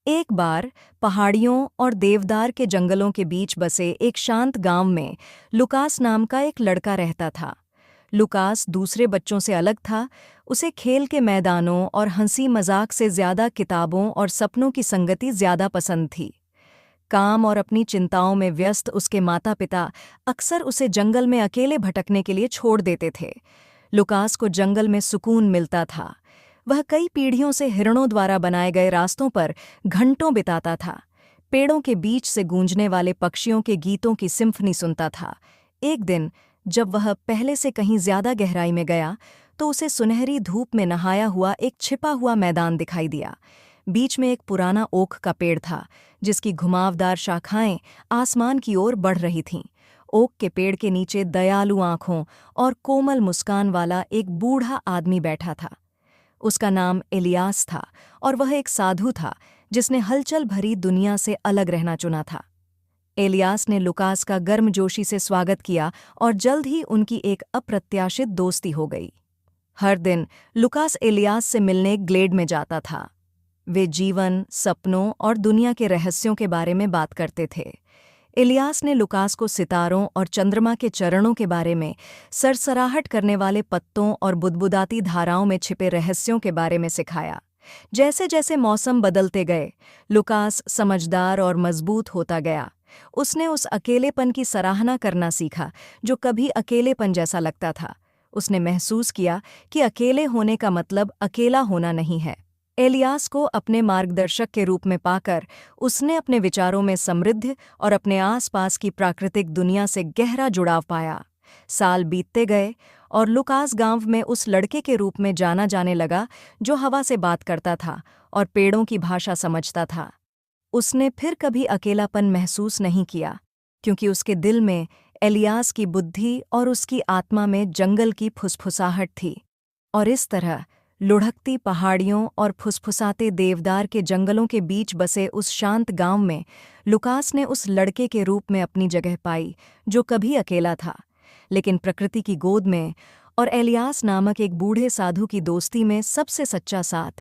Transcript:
एक बार पहाड़ियों और देवदार के जंगलों के बीच बसे एक शांत गांव में लुकास नाम का एक लड़का रहता था। लुकास दूसरे बच्चों से अलग था। उसे खेल के मैदानों और हंसी मजाक से ज्यादा किताबों और सपनों की संगति ज्यादा पसंद थी। काम और अपनी चिंताओं में व्यस्त उसके माता पिता अक्सर उसे जंगल में अकेले भटकने के लिए छोड़ देते थे। लुकास को जंगल में सुकून मिलता था। वह कई पीढ़ियों से हिरणों द्वारा बनाए गए रास्तों पर घंटों बिताता था। पेड़ों के बीच से गूंजने वाले पक्षियों के गीतों की सिम्फनी सुनता था। एक दिन जब वह पहले से कहीं ज्यादा गहराई में गया तो उसे सुनहरी धूप में नहाया हुआ एक छिपा हुआ मैदान दिखाई दिया। बीच में एक पुराना ओक का पेड़ था जिसकी घुमावदार शाखाएं आसमान की ओर बढ़ रही थीं। ओक के पेड़ के नीचे दयालु आंखों और कोमल मुस्कान वाला एक बूढ़ा आदमी बैठा था। उसका नाम एलियास था और वह एक साधु था जिसने हलचल भरी दुनिया से अलग रहना चुना था। एलियास ने लुकास का गर्मजोशी से स्वागत किया और जल्द ही उनकी एक अप्रत्याशित दोस्ती हो गई। हर दिन लुकास एलियास से मिलने ग्लेड में जाता था। वे जीवन, सपनों और दुनिया के रहस्यों के बारे में बात करते थे। इलियास ने लुकास को सितारों और चंद्रमा के चरणों के बारे में, सरसराहट करने वाले पत्तों और बुदबुदाती धाराओं में छिपे रहस्यों के बारे में सिखाया। जैसे जैसे मौसम बदलते गए, लुकास समझदार और मजबूत होता गया। उसने उस अकेलेपन की सराहना करना सीखा जो कभी अकेलेपन जैसा लगता था। उसने महसूस किया कि अकेले होने का मतलब अकेला होना नहीं है। एलियास को अपने मार्गदर्शक के रूप में पाकर उसने अपने विचारों में समृद्ध और अपने आसपास की प्राकृतिक दुनिया से गहरा जुड़ाव पाया। साल बीतते गए और लुकास गांव में उस लड़के के रूप में जाना जाने लगा जो हवा से बात करता था और पेड़ों की भाषा समझता था। उसने फिर कभी अकेलापन महसूस नहीं किया क्योंकि उसके दिल में एलियास की बुद्धि और उसकी आत्मा में जंगल की फुसफुसाहट थी। और इस तरह लुढ़कती पहाड़ियों और फुसफुसाते देवदार के जंगलों के बीच बसे उस शांत गांव में लुकास ने उस लड़के के रूप में अपनी जगह पाई जो कभी अकेला था, लेकिन प्रकृति की गोद में और एलियास नामक एक बूढ़े साधु की दोस्ती में सबसे सच्चा साथ।